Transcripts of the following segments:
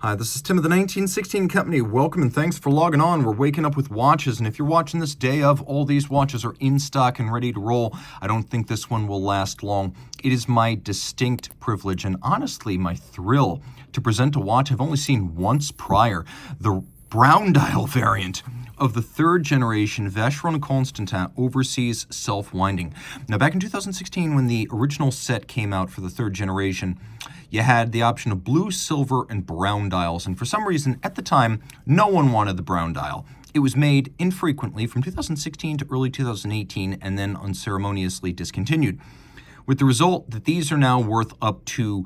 Hi, this is Tim of the 1916 Company. Welcome and thanks for logging on. We're waking up with watches, and if you're watching this day of, all these watches are in stock and ready to roll. I don't think this one will last long. It is my distinct privilege and honestly my thrill to present a watch I've only seen once prior, the brown dial variant of the third generation Vacheron Constantin overseas self-winding. Now, back in 2016, when the original set came out for the third generation, you had the option of blue, silver, and brown dials. And for some reason, at the time, no one wanted the brown dial. It was made infrequently from 2016 to early 2018 and then unceremoniously discontinued, with the result that these are now worth up to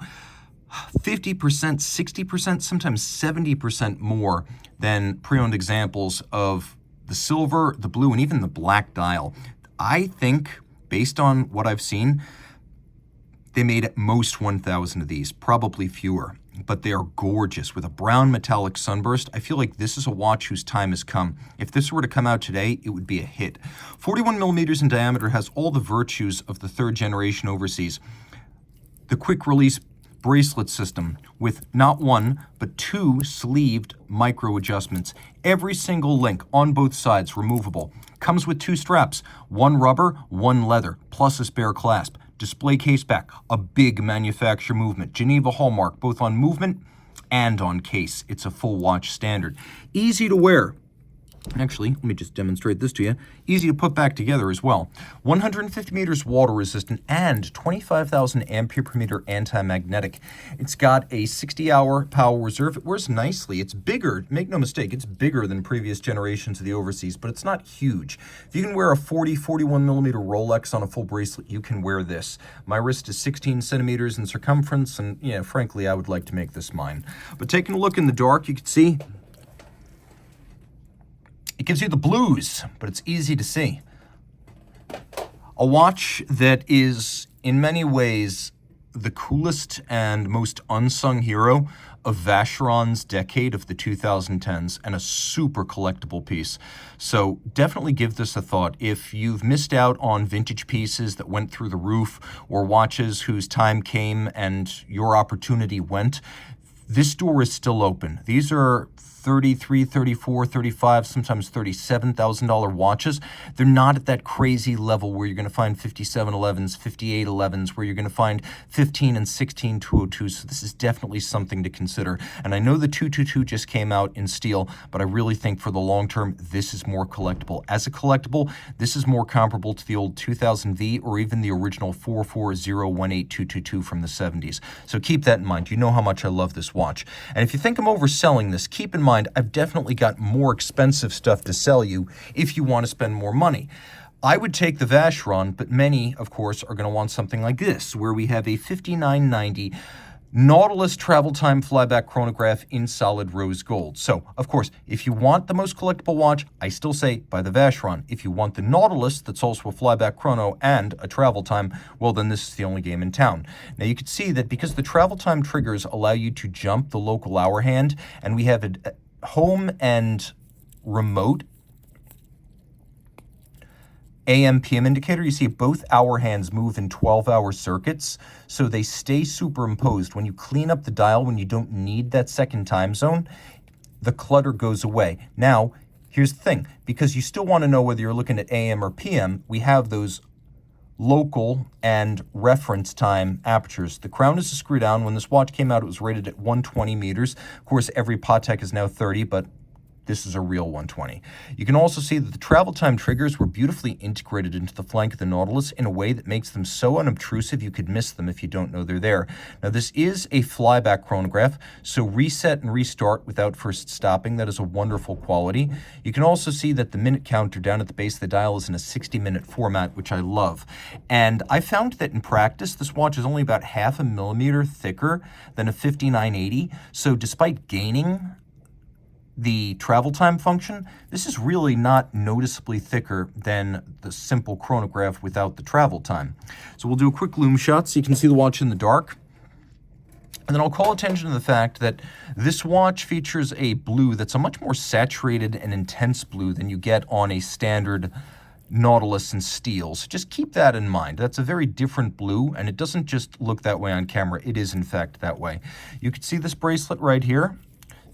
50%, 60%, sometimes 70% more than pre-owned examples of the silver, the blue, and even the black dial. I think, based on what I've seen, they made at most 1,000 of these, probably fewer, but they are gorgeous with a brown metallic sunburst. I feel like this is a watch whose time has come. If this were to come out today, it would be a hit. 41 millimeters in diameter, has all the virtues of the third generation overseas. The quick release bracelet system with not one, but two sleeved micro adjustments. Every single link on both sides removable. Comes with two straps, one rubber, one leather, plus a spare clasp. Display case back, a big manufacturer movement. Geneva hallmark, both on movement and on case. It's a full watch standard. Easy to wear. Actually, let me just demonstrate this to you. Easy to put back together as well. 150 meters water resistant and 25,000 ampere per meter anti-magnetic. It's got a 60-hour power reserve. It wears nicely. It's bigger, make no mistake, it's bigger than previous generations of the overseas, but it's not huge. If you can wear a 41 millimeter Rolex on a full bracelet, you can wear this. My wrist is 16 centimeters in circumference, and frankly, I would like to make this mine. But taking a look in the dark, you can see it gives you the blues, but it's easy to see. A watch that is, in many ways, the coolest and most unsung hero of Vacheron's decade of the 2010s, and a super collectible piece. So definitely give this a thought. If you've missed out on vintage pieces that went through the roof, or watches whose time came and your opportunity went, this door is still open. These are $33,000, $34,000, $35,000, sometimes $37,000 watches. They're not at that crazy level where you're going to find 5711s, 5811s, where you're going to find 15 and 16 202s. So this is definitely something to consider. And I know the 222 just came out in steel, but I really think for the long term, this is more collectible. As a collectible, this is more comparable to the old 2000V or even the original 44018 from the 70s. So keep that in mind. You know how much I love this watch. And if you think I'm overselling this, keep in mind I've definitely got more expensive stuff to sell you if you want to spend more money. I would take the Vacheron, but many, of course, are going to want something like this, where we have a 5990 Nautilus travel time flyback chronograph in solid rose gold. So, of course, if you want the most collectible watch, I still say buy the Vacheron. If you want the Nautilus, that's also a flyback chrono and a travel time, well, then this is the only game in town. Now, you can see that because the travel time triggers allow you to jump the local hour hand, and we have a home and remote AM PM indicator, you see both hour hands move in 12-hour circuits, so they stay superimposed. When you clean up the dial, when you don't need that second time zone, the clutter goes away. Now, here's the thing, because you still want to know whether you're looking at AM or PM, we have those local and reference time apertures. The crown is a screw down. When this watch came out, it was rated at 120 meters. Of course, every Patek is now 30, but this is a real 120. You can also see that the travel time triggers were beautifully integrated into the flank of the Nautilus in a way that makes them so unobtrusive you could miss them if you don't know they're there. Now, this is a flyback chronograph, so reset and restart without first stopping. That is a wonderful quality. You can also see that the minute counter down at the base of the dial is in a 60-minute format, which I love. And I found that in practice, this watch is only about 0.5 millimeter thicker than a 5980. So despite gaining the travel time function, this is really not noticeably thicker than the simple chronograph without the travel time. So we'll do a quick loom shot so you can see the watch in the dark. And then I'll call attention to the fact that this watch features a blue that's a much more saturated and intense blue than you get on a standard Nautilus and steel. So just keep that in mind. That's a very different blue, and it doesn't just look that way on camera. It is, in fact, that way. You can see this bracelet right here.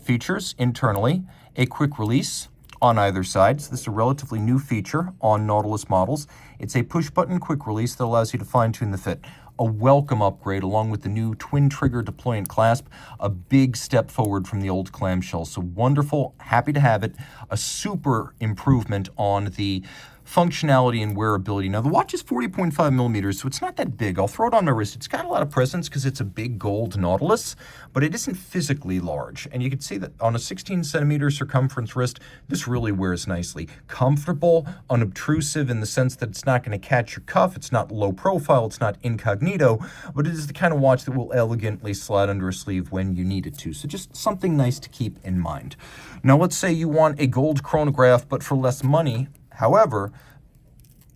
Features internally a quick release on either side. So this is a relatively new feature on Nautilus models. It's a push-button quick release that allows you to fine-tune the fit. A welcome upgrade along with the new twin-trigger deployant clasp, a big step forward from the old clamshell. So wonderful, happy to have it. A super improvement on the functionality and wearability. Now, the watch is 40.5 millimeters, so it's not that big. I'll throw it on my wrist. It's got a lot of presence because it's a big gold Nautilus, but it isn't physically large. And you can see that on a 16 centimeter circumference wrist, this really wears nicely. Comfortable, unobtrusive in the sense that it's not going to catch your cuff. It's not low profile. It's not incognito, but it is the kind of watch that will elegantly slide under a sleeve when you need it to. So just something nice to keep in mind. Now, let's say you want a gold chronograph, but for less money. However,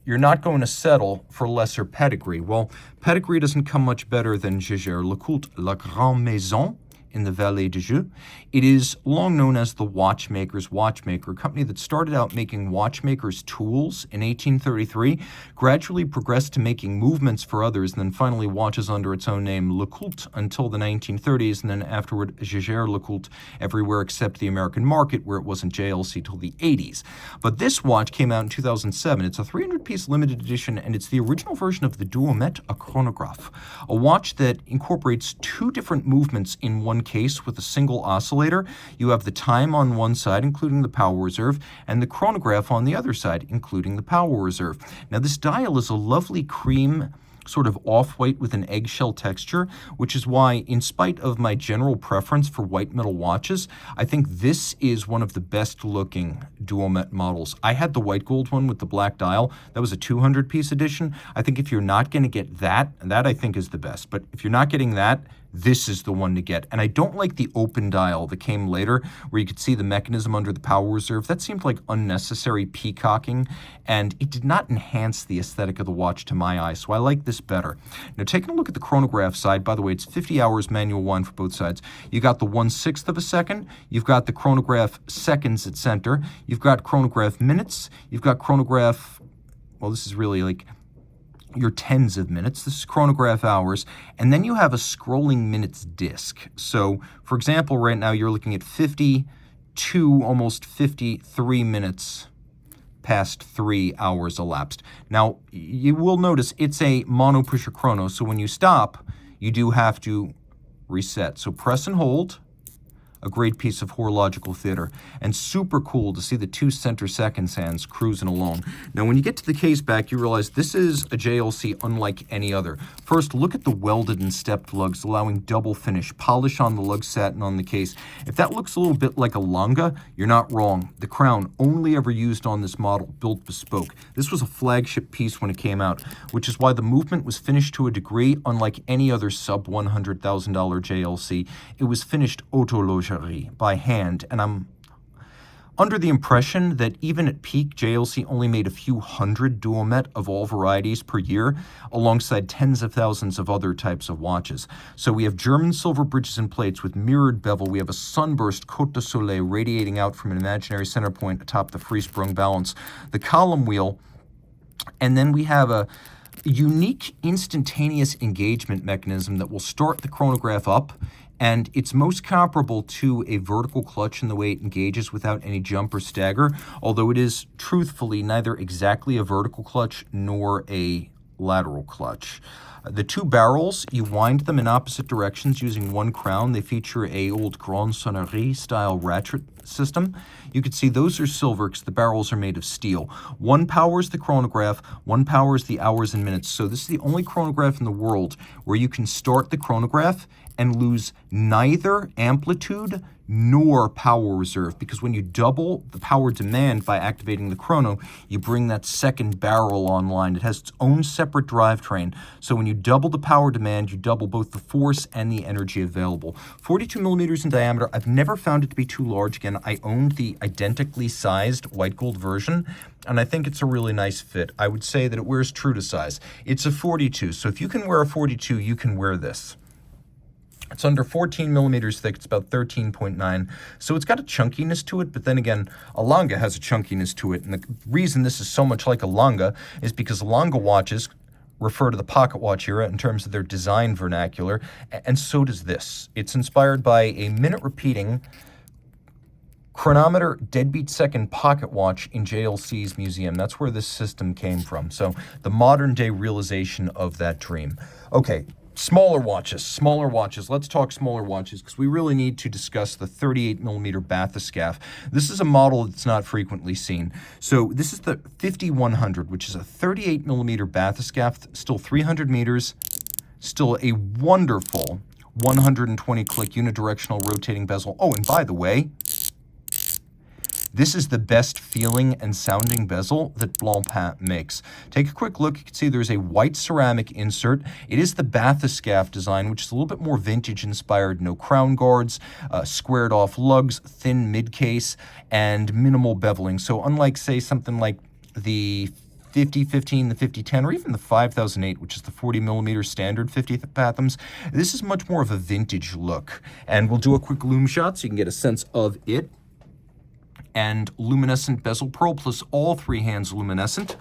you're not going to settle for lesser pedigree. Well, pedigree doesn't come much better than Jaeger-LeCoultre, La Grande Maison in the Vallée de Joux. It is long known as the watchmaker's watchmaker, a company that started out making watchmakers' tools in 1833, gradually progressed to making movements for others, and then finally watches under its own name, LeCoultre, until the 1930s, and then afterward Jaeger-LeCoultre everywhere except the American market, where it wasn't JLC till the 80s. But this watch came out in 2007. It's a 300-piece limited edition, and it's the original version of the Duometre, a chronograph, a watch that incorporates two different movements in one case with a single oscillator. You have the time on one side, including the power reserve, and the chronograph on the other side, including the power reserve. Now, this dial is a lovely cream, sort of off-white with an eggshell texture, which is why, in spite of my general preference for white metal watches, I think this is one of the best-looking Duometre models. I had the white gold one with the black dial. That was a 200-piece edition. I think if you're not going to get that, and that I think is the best, but if you're not getting that, this is the one to get. And I don't like the open dial that came later, where you could see the mechanism under the power reserve. That seemed like unnecessary peacocking, and it did not enhance the aesthetic of the watch to my eye, so I like this better. Now, taking a look at the chronograph side, by the way, it's 50 hours manual one for both sides. You got the 1/6 of a second. You've got the chronograph seconds at center. You've got chronograph minutes. You've got chronograph, well, this is really like your tens of minutes. This is chronograph hours. And then you have a scrolling minutes disc. So, for example, right now you're looking at 52, almost 53 minutes past 3 hours elapsed. Now, you will notice it's a mono pusher chrono. So when you stop, you do have to reset. So press and hold. A great piece of horological theater, and super cool to see the 2 center seconds hands cruising along. Now, when you get to the case back, you realize this is a JLC unlike any other. First, look at the welded and stepped lugs, allowing double finish, polish on the lug satin on the case. If that looks a little bit like a Longa, you're not wrong. The crown, only ever used on this model, built bespoke. This was a flagship piece when it came out, which is why the movement was finished to a degree unlike any other sub $100,000 JLC. It was finished autologe by hand, and I'm under the impression that even at peak, JLC only made a few hundred Duometre of all varieties per year, alongside tens of thousands of other types of watches. So we have German silver bridges and plates with mirrored bevel. We have a sunburst Côte de Soleil radiating out from an imaginary center point atop the free-sprung balance, the column wheel, and then we have a unique instantaneous engagement mechanism that will start the chronograph up, and it's most comparable to a vertical clutch in the way it engages without any jump or stagger, although it is truthfully neither exactly a vertical clutch nor a lateral clutch. The 2 barrels, you wind them in opposite directions using one crown. They feature a old Grande Sonnerie style ratchet system. You can see those are silver because the barrels are made of steel. One powers the chronograph, one powers the hours and minutes. So this is the only chronograph in the world where you can start the chronograph and lose neither amplitude nor power reserve, because when you double the power demand by activating the chrono, you bring that second barrel online. It has its own separate drivetrain, so when you double the power demand, you double both the force and the energy available. 42 millimeters in diameter. I've never found it to be too large. Again, I owned the identically sized white gold version, and I think it's a really nice fit. I would say that it wears true to size. It's a 42, so if you can wear a 42, you can wear this. It's under 14 millimeters thick. It's about 13.9. So it's got a chunkiness to it, but then again, a Longa has a chunkiness to it. And the reason this is so much like a Longa is because Longa watches refer to the pocket watch era in terms of their design vernacular, and so does this. It's inspired by a minute repeating chronometer, deadbeat second pocket watch in JLC's museum. That's where this system came from. So the modern day realization of that dream. Okay, smaller watches. Let's talk smaller watches because we really need to discuss the 38mm Bathyscaphe. This is a model that's not frequently seen. So this is the 5100, which is a 38mm Bathyscaphe, still 300 meters, still a wonderful 120 click unidirectional rotating bezel. Oh, and by the way, this is the best feeling and sounding bezel that Blancpain makes. Take a quick look. You can see there's a white ceramic insert. It is the Bathyscaphe design, which is a little bit more vintage inspired. No crown guards, squared off lugs, thin mid case, and minimal beveling. So unlike, say, something like the 5015, the 5010, or even the 5008, which is the 40mm standard 50 Fathoms, this is much more of a vintage look. And we'll do a quick lume shot so you can get a sense of it. And luminescent bezel pearl plus all three hands luminescent.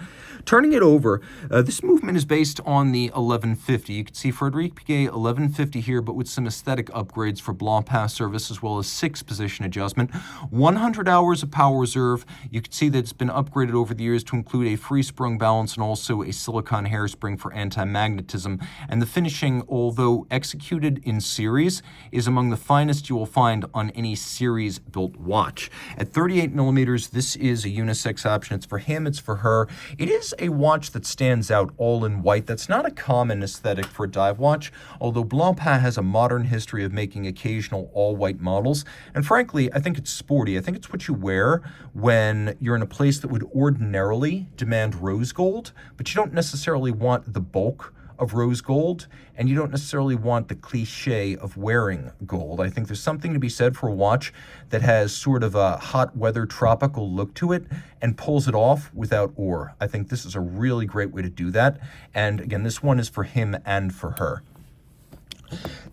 Turning it over, this movement is based on the 1150. You can see Frederic Piguet 1150 here, but with some aesthetic upgrades for Blancpain service, as well as 6-position adjustment. 100 hours of power reserve. You can see that it's been upgraded over the years to include a free sprung balance and also a silicone hairspring for anti-magnetism. And the finishing, although executed in series, is among the finest you will find on any series-built watch. At 38mm, this is a unisex option. It's for him, it's for her. It is a watch that stands out all in white. That's not a common aesthetic for a dive watch, although Blancpain has a modern history of making occasional all-white models. And frankly, I think it's sporty. I think it's what you wear when you're in a place that would ordinarily demand rose gold, but you don't necessarily want the bulk of rose gold, and you don't necessarily want the cliche of wearing gold. I think there's something to be said for a watch that has sort of a hot weather tropical look to it and pulls it off without ore. I think this is a really great way to do that. And again, this one is for him and for her.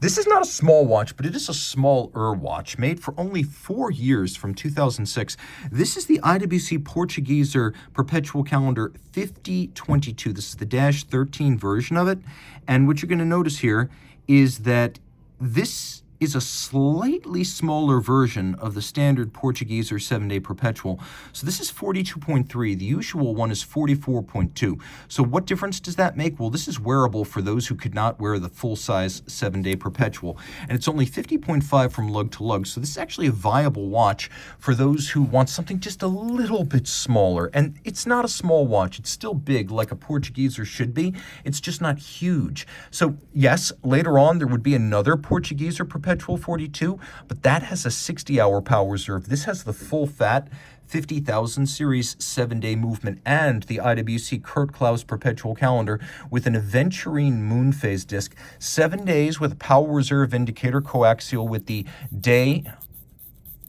This is not a small watch, but it is a smaller watch made for only 4 years from 2006. This is the IWC Portuguese Perpetual Calendar 5022. This is the -13 version of it. And what you're going to notice here is that this is a slightly smaller version of the standard Portuguese 7-day Perpetual. So this is 42.3. The usual one is 44.2. So what difference does that make? Well, this is wearable for those who could not wear the full-size 7-day Perpetual. And it's only 50.5 from lug to lug. So this is actually a viable watch for those who want something just a little bit smaller. And it's not a small watch. It's still big like a Portuguese should be. It's just not huge. So yes, later on there would be another Portuguese Perpetual 42, but that has a 60-hour power reserve. This has the full fat 50,000 series 7-day movement and the IWC Kurt Klaus Perpetual Calendar with an aventurine moon phase disc. 7 days with a power reserve indicator coaxial with the day,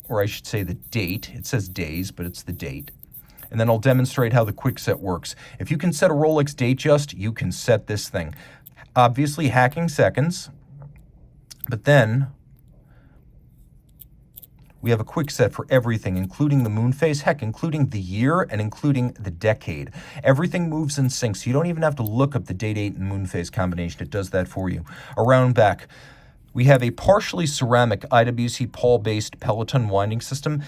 or I should say the date. It says days, but it's the date. And then I'll demonstrate how the quick set works. If you can set a Rolex Datejust, you can set this thing. Obviously hacking seconds. But then we have a quick set for everything, including the moon phase, heck, including the year and including the decade. Everything moves in sync, so you don't even have to look up the date and moon phase combination. It does that for you. Around back, we have a partially ceramic IWC Paul-based Peloton winding system.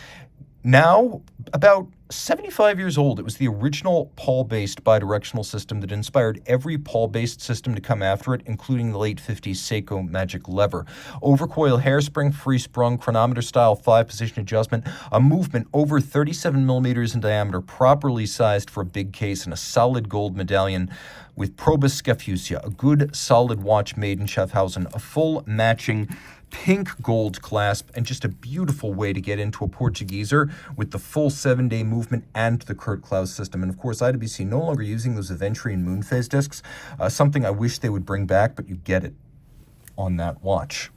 Now, about 75 years old. It was the original Paul-based bidirectional system that inspired every Paul-based system to come after it, including the late 50s Seiko Magic Lever. Overcoil hairspring, free-sprung, chronometer-style 5-position adjustment, a movement over 37 millimeters in diameter, properly sized for a big case, and a solid gold medallion with Probus Scafusia, a good, solid watch made in Schaffhausen, a full matching pink gold clasp, and just a beautiful way to get into a Portugueser with the full 7-day movement and the Kurt Klaus system. And of course, IWC no longer using those aventurine moon phase discs, something I wish they would bring back, but you get it on that watch.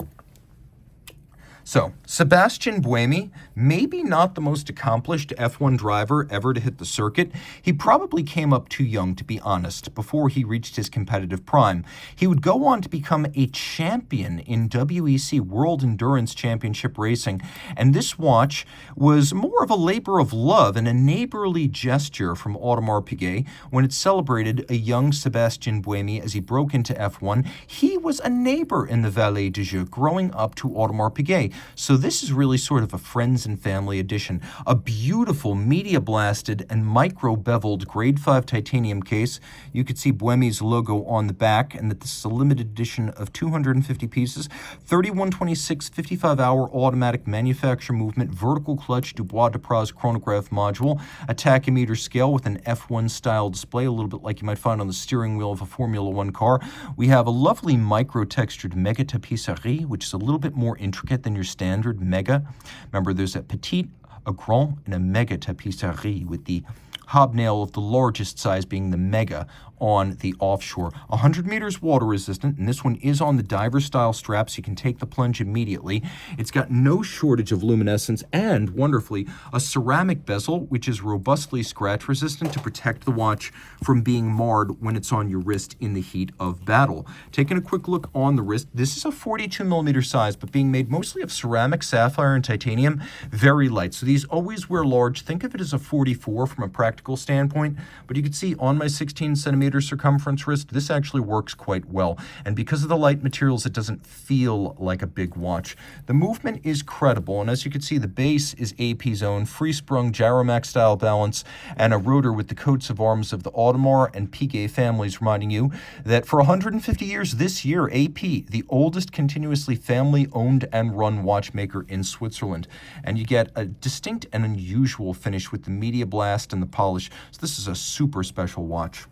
So, Sebastien Buemi, maybe not the most accomplished F1 driver ever to hit the circuit. He probably came up too young, to be honest, before he reached his competitive prime. He would go on to become a champion in WEC World Endurance Championship racing, and this watch was more of a labor of love and a neighborly gesture from Audemars Piguet when it celebrated a young Sebastien Buemi as he broke into F1. He was a neighbor in the Vallée du Jeu, growing up to Audemars Piguet. So this is really sort of a friends and family edition. A beautiful media blasted and micro beveled grade 5 titanium case. You could see Buemi's logo on the back, and that this is a limited edition of 250 pieces. 3126 55-hour automatic manufacture movement, vertical clutch, Dubois de Praz chronograph module, a tachymeter scale with an F1 style display, a little bit like you might find on the steering wheel of a Formula One car. We have a lovely micro-textured mega tapisserie, which is a little bit more intricate than your standard mega. Remember, there's a petite, a grand, and a mega tapisserie, with the hobnail of the largest size being the mega on the Offshore. 100 meters water resistant, and this one is on the diver style strap, so you can take the plunge immediately. It's got no shortage of luminescence, and wonderfully, a ceramic bezel, which is robustly scratch resistant to protect the watch from being marred when it's on your wrist in the heat of battle. Taking a quick look on the wrist, this is a 42 millimeter size, but being made mostly of ceramic, sapphire, and titanium, very light. So these always wear large. Think of it as a 44 from a practical standpoint, but you can see on my 16 centimeter circumference wrist, this actually works quite well. And because of the light materials, it doesn't feel like a big watch. The movement is credible, and as you can see, the base is AP zone, free-sprung Gyromax style balance, and a rotor with the coats of arms of the Audemars and Piguet families, reminding you that for 150 years this year, AP, the oldest continuously family-owned and run watchmaker in Switzerland. And you get a distinct and unusual finish with the media blast and the polish. So this is a super special watch.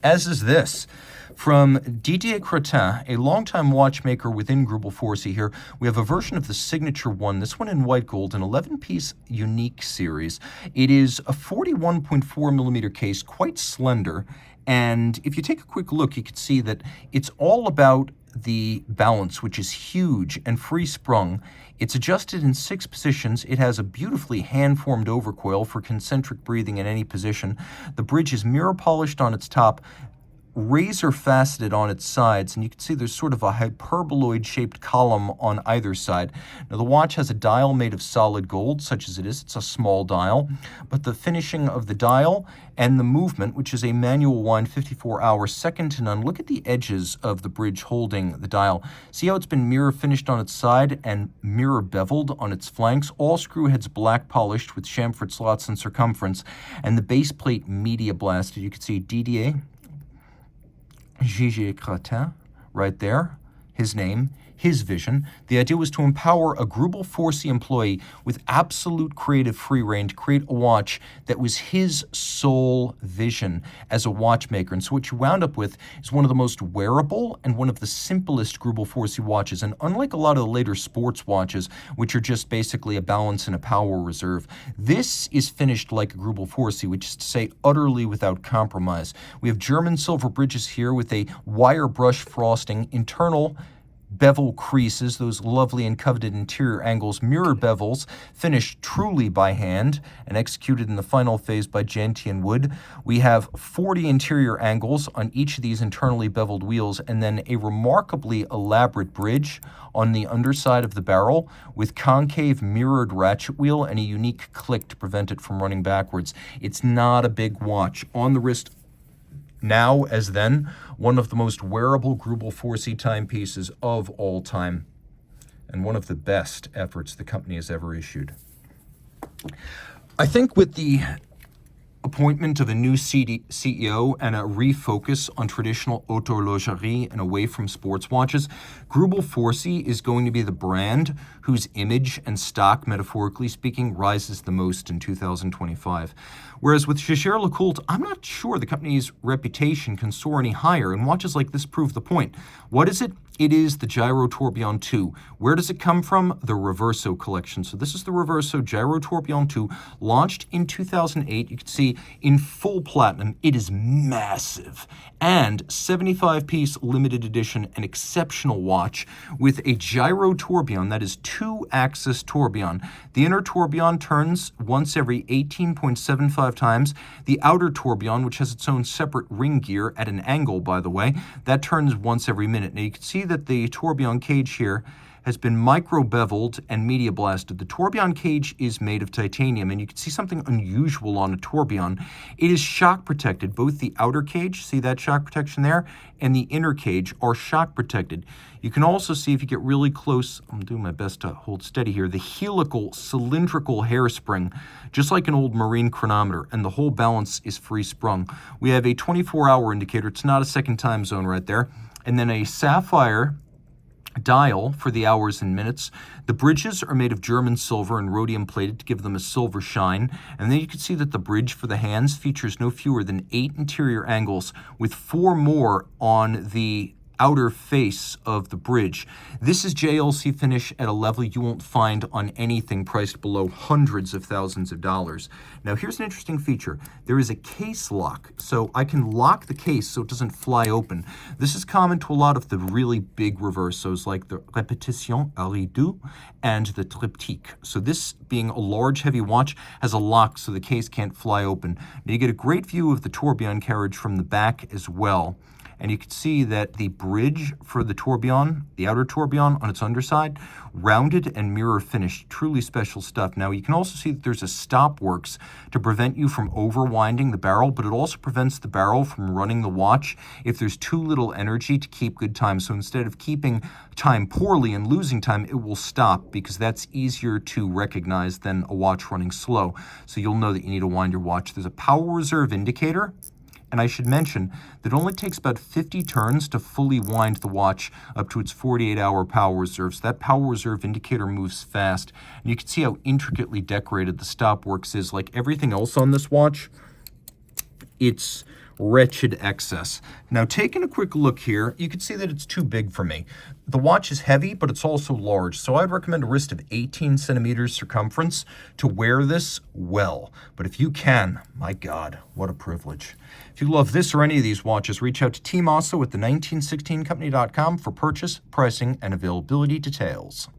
As is this. From Didier Cretin, a longtime watchmaker within Greubel Forsey here, we have a version of the Signature One, this one in white gold, an 11-piece unique series. It is a 41.4 millimeter case, quite slender, and if you take a quick look, you can see that it's all about the balance, which is huge and free-sprung. It's adjusted in 6 positions. It has a beautifully hand-formed overcoil for concentric breathing in any position. The bridge is mirror polished on its top, razor faceted on its sides, and you can see there's sort of a hyperboloid shaped column on either side. Now the watch has a dial made of solid gold, such as it is. It's a small dial, but the finishing of the dial and the movement, which is a manual wind 54-hour, second to none. Look at the edges of the bridge holding the dial. See how it's been mirror finished on its side and mirror beveled on its flanks? All screw heads black polished with chamfered slots in circumference, and the base plate media blasted. You can see Didier Cretin right there, his name, his vision. The idea was to empower a Greubel Forsey employee with absolute creative free rein to create a watch that was his sole vision as a watchmaker. And so what you wound up with is one of the most wearable and one of the simplest Greubel Forsey watches. And unlike a lot of the later sports watches, which are just basically a balance and a power reserve, this is finished like a Greubel Forsey, which is to say utterly without compromise. We have German silver bridges here with a wire brush frosting, internal bevel creases, those lovely and coveted interior angles, mirror bevels, finished truly by hand and executed in the final phase by Gentian wood. We have 40 interior angles on each of these internally beveled wheels, and then a remarkably elaborate bridge on the underside of the barrel with concave mirrored ratchet wheel and a unique click to prevent it from running backwards. It's not a big watch. On the wrist, now as then, one of the most wearable Greubel Forsey timepieces of all time, and one of the best efforts the company has ever issued. I think with the appointment of a new CEO and a refocus on traditional horlogerie and away from sports watches, Greubel Forsey is going to be the brand whose image and stock, metaphorically speaking, rises the most in 2025. Whereas with Jaeger-LeCoultre, I'm not sure the company's reputation can soar any higher, and watches like this prove the point. What is it? It is the Gyrotourbillon 2. Where does it come from? The Reverso collection. So this is the Reverso Gyrotourbillon 2, launched in 2008. You can see in full platinum, it is massive. And 75-piece limited edition, an exceptional watch with a Gyrotourbillon, that is 2-axis tourbillon. The inner tourbillon turns once every 18.75 times. The outer tourbillon, which has its own separate ring gear at an angle, by the way, that turns once every minute. Now you can see that the tourbillon cage here has been micro-beveled and media blasted. The tourbillon cage is made of titanium, and you can see something unusual on a tourbillon. It is shock protected. Both the outer cage, see that shock protection there, and the inner cage are shock protected. You can also see, if you get really close, I'm doing my best to hold steady here, the helical cylindrical hairspring, just like an old marine chronometer, and the whole balance is free sprung. We have a 24-hour indicator. It's not a second time zone right there. And then a sapphire dial for the hours and minutes. The bridges are made of German silver and rhodium plated to give them a silver shine. And then you can see that the bridge for the hands features no fewer than 8 interior angles, with 4 more on the outer face of the bridge. This is JLC finish at a level you won't find on anything priced below hundreds of thousands of dollars. Now here's an interesting feature. There is a case lock, so I can lock the case so it doesn't fly open. This is common to a lot of the really big reversos like the Repetition à Rideau and the Triptyque. So this, being a large heavy watch, has a lock so the case can't fly open. Now you get a great view of the tourbillon carriage from the back as well. And you can see that the bridge for the tourbillon, the outer tourbillon on its underside, rounded and mirror finished, truly special stuff. Now you can also see that there's a stop works to prevent you from overwinding the barrel, but it also prevents the barrel from running the watch if there's too little energy to keep good time. So instead of keeping time poorly and losing time, it will stop, because that's easier to recognize than a watch running slow. So you'll know that you need to wind your watch. There's a power reserve indicator. And I should mention that it only takes about 50 turns to fully wind the watch up to its 48-hour power reserve. So that power reserve indicator moves fast. And you can see how intricately decorated the stopworks is. Like everything else on this watch, it's wretched excess. Now, taking a quick look here, you can see that it's too big for me. The watch is heavy, but it's also large, so I'd recommend a wrist of 18 centimeters circumference to wear this well. But if you can, my God, what a privilege. If you love this or any of these watches, reach out to Team Mosso at the 1916company.com for purchase, pricing, and availability details.